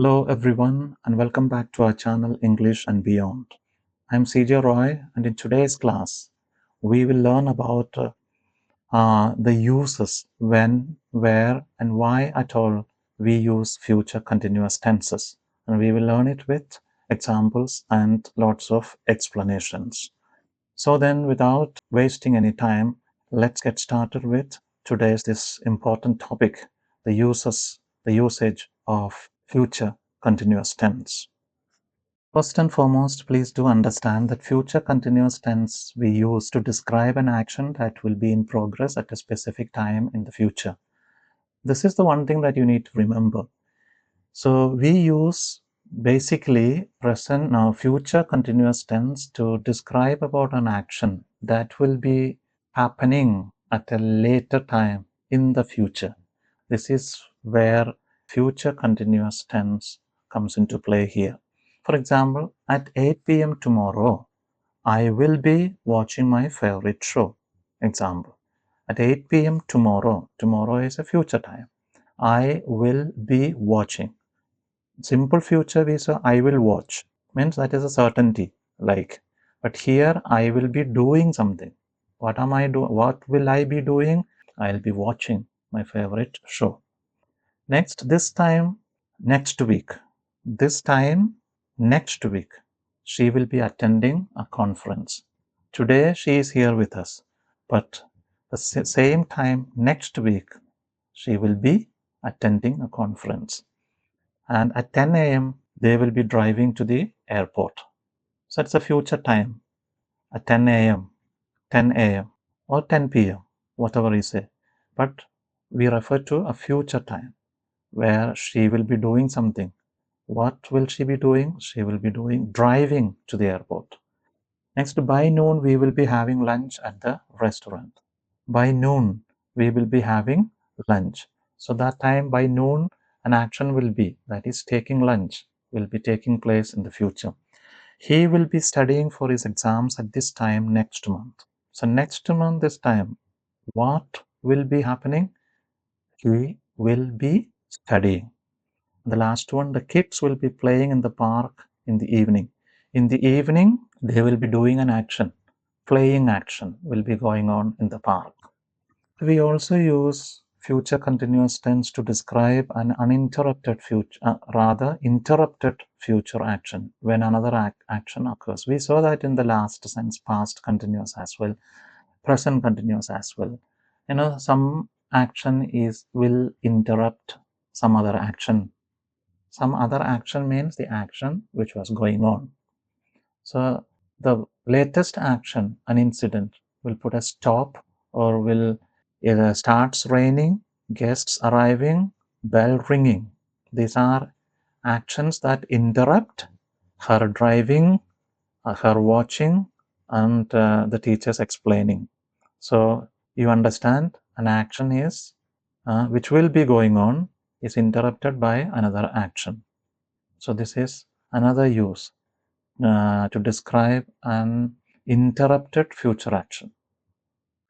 Hello everyone and welcome back to our channel English and Beyond. I'm CJ Roy and in today's class we will learn about the uses when, where and why at all we use future continuous tenses, and we will learn it with examples and lots of explanations. So then without wasting any time, let's get started with today's this important topic, the usage of future continuous tense. First and foremost, please do understand that future continuous tense we use to describe an action that will be in progress at a specific time in the future. This is the one thing that you need to remember. So we use basically present now future continuous tense to describe about an action that will be happening at a later time in the future. This is where future continuous tense comes into play here. For example, at 8 p.m. tomorrow, I will be watching my favorite show. Example, at 8 p.m. tomorrow is a future time. I will be watching. Simple future we say I will watch means that is a certainty, like, but here I will be doing something. What am I doing? What will I be doing? I'll be watching my favorite show. Next, this time next week. This time next week, she will be attending a conference. Today she is here with us, but the same time next week she will be attending a conference. And at 10 a.m. they will be driving to the airport. So it's a future time at 10 a.m., 10 a.m. or 10 p.m., whatever you say. But we refer to a future time where she will be doing something. What will she be doing? She will be doing driving to the airport. Next, by noon, we will be having lunch at the restaurant. By noon, we will be having lunch. So that time by noon, an action will be, that is taking lunch, will be taking place in the future. He will be studying for his exams at this time next month. So next month, this time, what will be happening? He will be studying. The last one, the kids will be playing in the park in the evening. In the evening, they will be doing an action. Playing action will be going on in the park. We also use future continuous tense to describe an uninterrupted future, interrupted future action when another action occurs. We saw that in the last sense, past continuous as well, present continuous as well. Some action will interrupt some other action. Some other action means the action which was going on. So the latest action, an incident, will put a stop or will either starts raining, guests arriving, bell ringing. These are actions that interrupt her driving, her watching, and the teachers explaining. So you understand an action is which will be going on is interrupted by another action. So this is another use to describe an interrupted future action.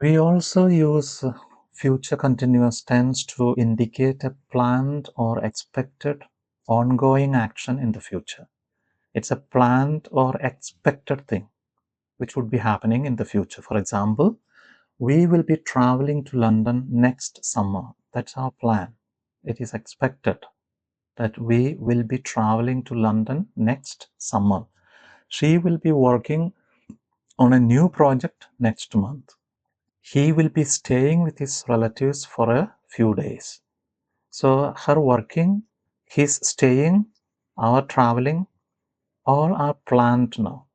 We also use future continuous tense to indicate a planned or expected ongoing action in the future. It's a planned or expected thing which would be happening in the future. For example, we will be traveling to London next summer. That's our plan. It is expected that we will be traveling to London next summer. She will be working on a new project next month. He will be staying with his relatives for a few days. So her working, his staying, our traveling, all are planned now.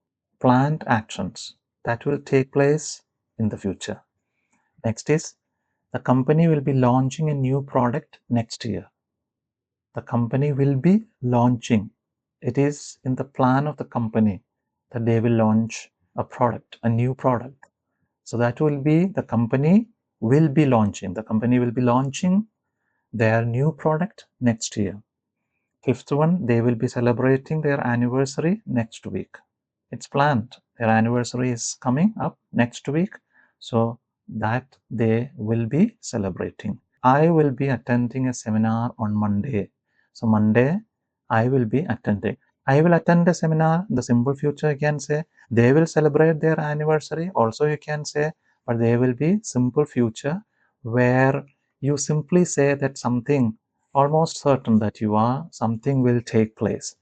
Planned actions that will take place in the future. Next is the company will be launching a new product next year. The company will be launching. It is in the plan of the company that they will launch a product, a new product. So that will be the company will be launching. The company will be launching their new product next year. Fifth one, they will be celebrating their anniversary next week. It's planned. Their anniversary is coming up next week. So that they will be celebrating. I will be attending a seminar on Monday. So Monday, I will be attending. I will attend a seminar. The simple future you can say. They will celebrate their anniversary. Also you can say, but they will be simple future where you simply say that something almost certain that you are, something will take place.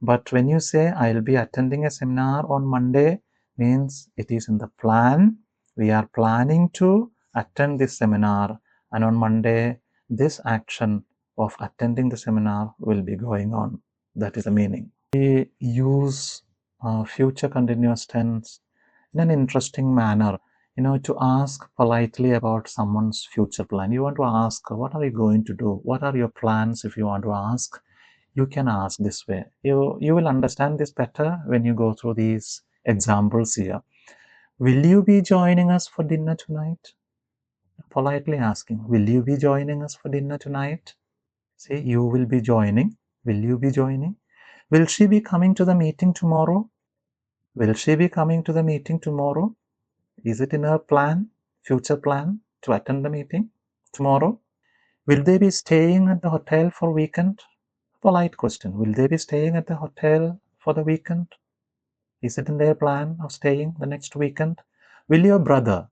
But when you say I'll be attending a seminar on Monday, means it is in the plan. We are planning to attend this seminar, and on Monday, this action of attending the seminar will be going on. That is the meaning. We use future continuous tense in an interesting manner, to ask politely about someone's future plan. You want to ask, what are you going to do? What are your plans? If you want to ask, you can ask this way. You will understand this better when you go through these examples here. Will you be joining us for dinner tonight? Politely asking, will you be joining us for dinner tonight? Say, you will be joining. Will you be joining? Will she be coming to the meeting tomorrow? Will she be coming to the meeting tomorrow? Is it in her plan, future plan, to attend the meeting tomorrow? Will they be staying at the hotel for weekend? Polite question. Will they be staying at the hotel for the weekend? Is it in their plan of staying the next weekend? Will your brother,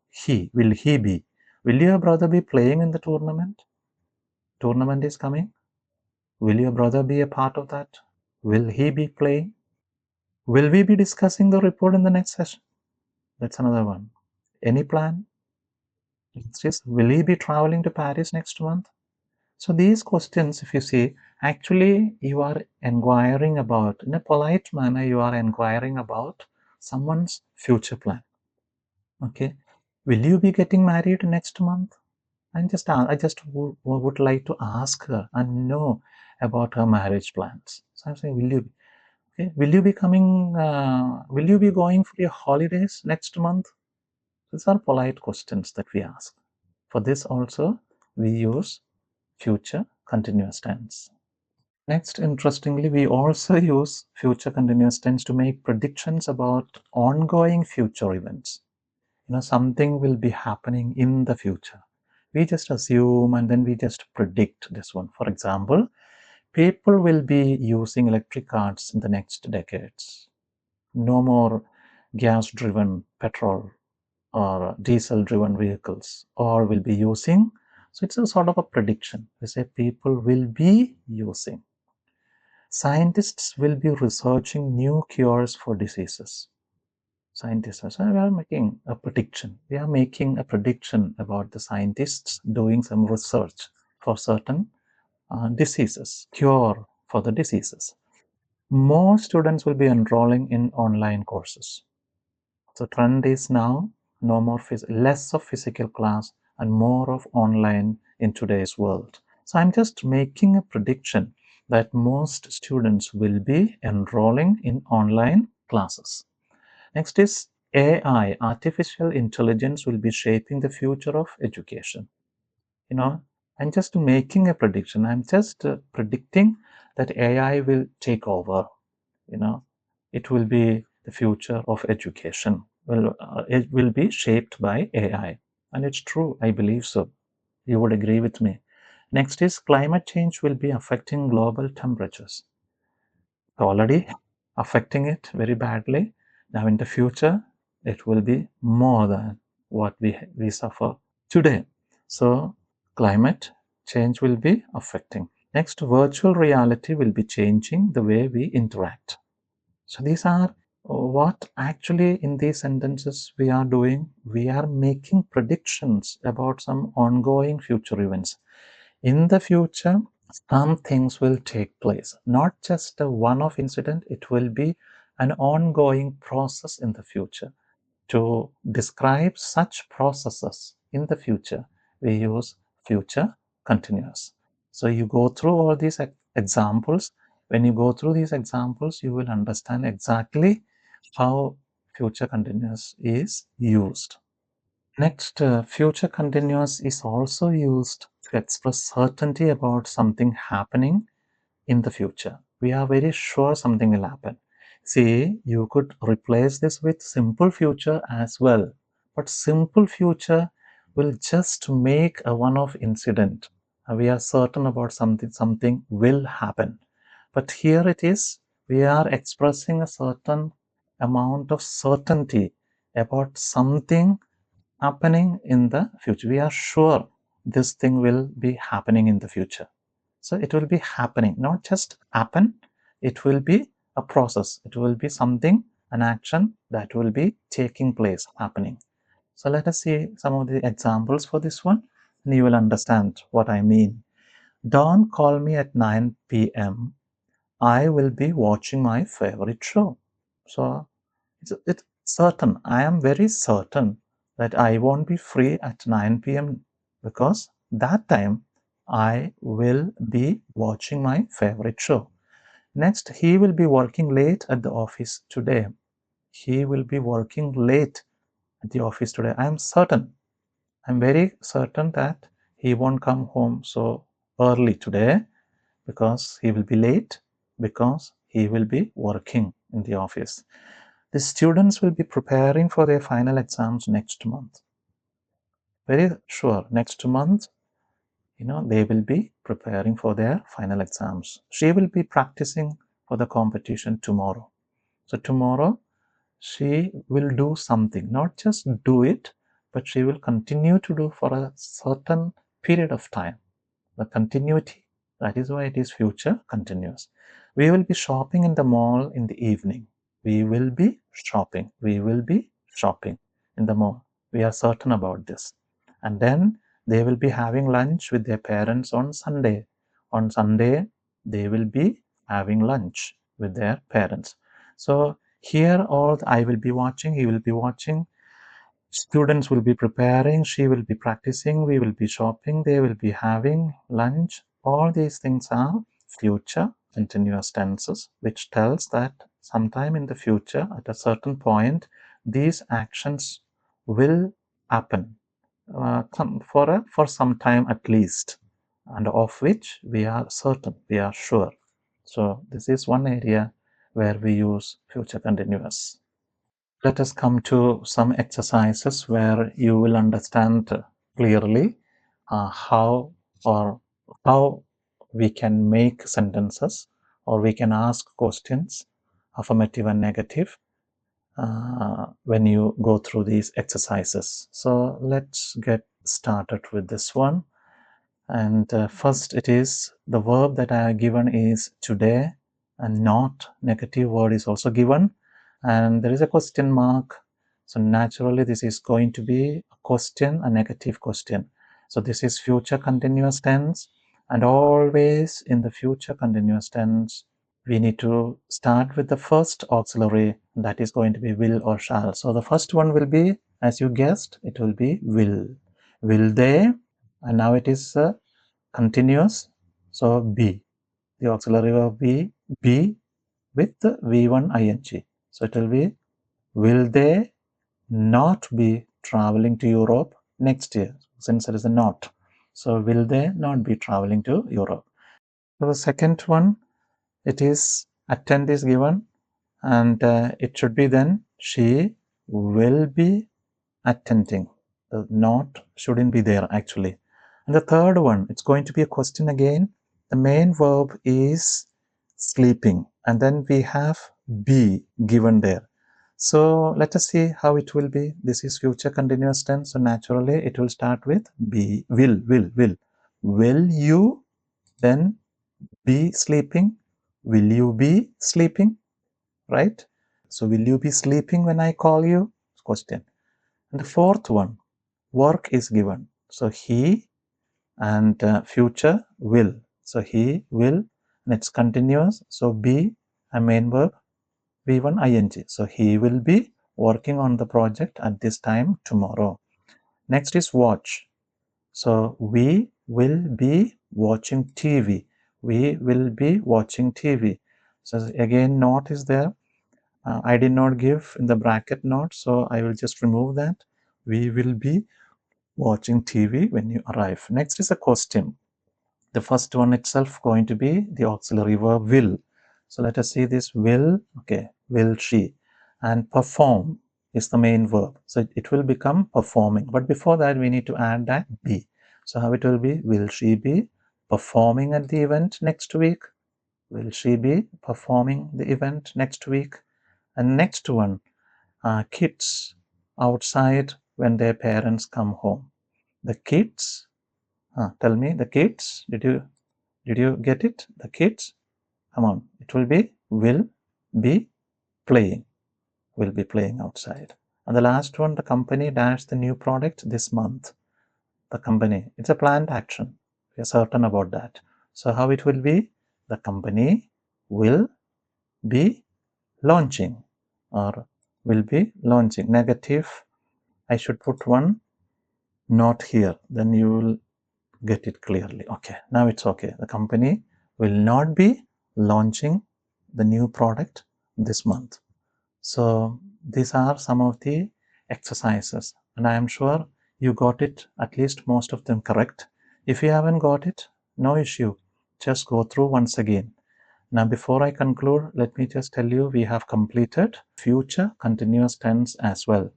will he be? Will your brother be playing in the tournament? Tournament is coming. Will your brother be a part of that? Will he be playing? Will we be discussing the report in the next session? That's another one. Any plan? It's just, will he be traveling to Paris next month? So these questions, if you see, actually you are inquiring about, in a polite manner, you are inquiring about someone's future plan. Okay. Will you be getting married next month? I just would like to ask her and know about her marriage plans. So I'm saying, will you be? Okay. Will you be coming? Will you be going for your holidays next month? These are polite questions that we ask. For this also, we use future continuous tense. Next, interestingly, we also use future continuous tense to make predictions about ongoing future events. Something will be happening in the future. We just assume and then we just predict this one. For example, people will be using electric cars in the next decades. No more gas-driven petrol or diesel-driven vehicles, or will be using. So it's a sort of a prediction. We say people will be using. Scientists will be researching new cures for diseases. Scientists are saying, we are making a prediction. We are making a prediction about the scientists doing some research for certain diseases, cure for the diseases. More students will be enrolling in online courses. So trend is now no more less of physical class and more of online in today's world. So I'm just making a prediction that most students will be enrolling in online classes. Next is AI, artificial intelligence will be shaping the future of education. I'm just making a prediction. I'm just predicting that AI will take over. It will be the future of education. Well, it will be shaped by AI. And it's true, I believe so. You would agree with me. Next is climate change will be affecting global temperatures. Already affecting it very badly. Now in the future, it will be more than what we suffer today. So climate change will be affecting. Next, virtual reality will be changing the way we interact. So these are what actually in these sentences we are doing. We are making predictions about some ongoing future events. In the future, some things will take place. Not just a one-off incident, it will be an ongoing process in the future. To describe such processes in the future, we use future continuous. So you go through all these examples. When you go through these examples, you will understand exactly how future continuous is used. Next, future continuous is also used to express certainty about something happening in the future. We are very sure something will happen. See, you could replace this with simple future as well. But simple future will just make a one-off incident. We are certain about something will happen. But here it is, we are expressing a certain amount of certainty about something happening in the future. We are sure this thing will be happening in the future. So it will be happening, not just happen, it will be a process. It will be something, an action that will be taking place, happening. So let us see some of the examples for this one, and you will understand what I mean. Don't call me at 9 p.m. I will be watching my favorite show. So it's certain. I am very certain that I won't be free at 9 p.m. because that time I will be watching my favorite show. Next, he will be working late at the office today. He will be working late at the office today. I am certain. I'm very certain that he won't come home so early today because he will be late, because he will be working in the office. The students will be preparing for their final exams next month. Very sure, next month, they will be preparing for their final exams. She will be practicing for the competition tomorrow. So tomorrow, she will do something, not just do it, but she will continue to do for a certain period of time. The continuity, that is why it is future continuous. We will be shopping in the mall in the evening. We will be shopping. We will be shopping in the mall. We are certain about this. And then they will be having lunch with their parents on Sunday. On Sunday, they will be having lunch with their parents. So here all I will be watching, he will be watching, students will be preparing, she will be practicing, we will be shopping, they will be having lunch. All these things are future continuous tenses, which tells that sometime in the future, at a certain point, these actions will happen for some time at least, and of which we are certain, we are sure. So this is one area where we use future continuous. Let us come to some exercises where you will understand clearly how or how we can make sentences, or we can ask questions, affirmative and negative, when you go through these exercises. So let's get started with this one. And first, it is the verb that I have given is today, and not negative word is also given, and there is a question mark. So naturally, this is going to be a question, a negative question. So this is future continuous tense, and always in the future continuous tense, we need to start with the first auxiliary, that is going to be will or shall. So the first one will be, as you guessed, it will be will. Will they? And now it is continuous. So be, the auxiliary verb be with the V1 ing. So it will be, will they not be traveling to Europe next year? Since there is a not. So will they not be traveling to Europe? So the second one, it is attend is given, and it should be then she will be attending. The not shouldn't be there actually. And the third one, it's going to be a question again. The main verb is sleeping, and then we have be given there. So let us see how it will be. This is future continuous tense, so naturally it will start with be, will. Will you then be sleeping? Will you be sleeping? Right? So will you be sleeping when I call you? Question. And the fourth one, work is given. So he, and future will. So he will, and it's continuous. So be a main verb, V1 ing. So he will be working on the project at this time tomorrow. Next is watch. So we will be watching TV. We will be watching TV. So again, not is there. I did not give in the bracket not, so I will just remove that. We will be watching TV when you arrive. Next is a question. The first one itself going to be the auxiliary verb will. So let us see this will, okay, will she. And perform is the main verb. So it will become performing. But before that, we need to add that be. So how it will be? Will she be performing at the event next week? Will she be performing the event next week? And next one, kids outside when their parents come home. The kids, tell me, the kids, did you get it? The kids, come on, it will be playing, will be playing outside. And the last one, the company dash the new product this month. The company, it's a planned action. We are certain about that. So how it will be? The company will be launching, or will be launching. Negative, I should put one not here, then you will get it clearly. Okay, now it's okay. The company will not be launching the new product this month. So these are some of the exercises, and I am sure you got it, at least most of them correct. If you haven't got it, no issue. Just go through once again. Now, before I conclude, let me just tell you we have completed future continuous tense as well.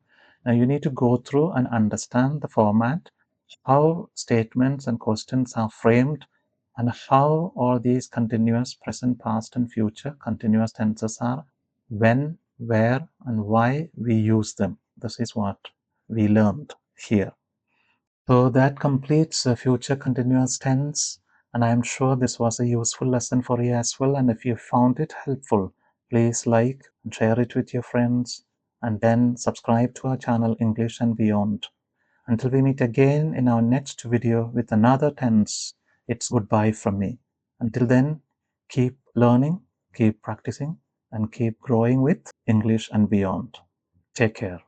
Now, you need to go through and understand the format, how statements and questions are framed, and how all these continuous present, past, and future continuous tenses are, when, where, and why we use them. This is what we learned here. So that completes future continuous tense, and I am sure this was a useful lesson for you as well. And if you found it helpful, please like and share it with your friends, and then subscribe to our channel English and Beyond. Until we meet again in our next video with another tense, it's goodbye from me. Until then, keep learning, keep practicing, and keep growing with English and Beyond. Take care.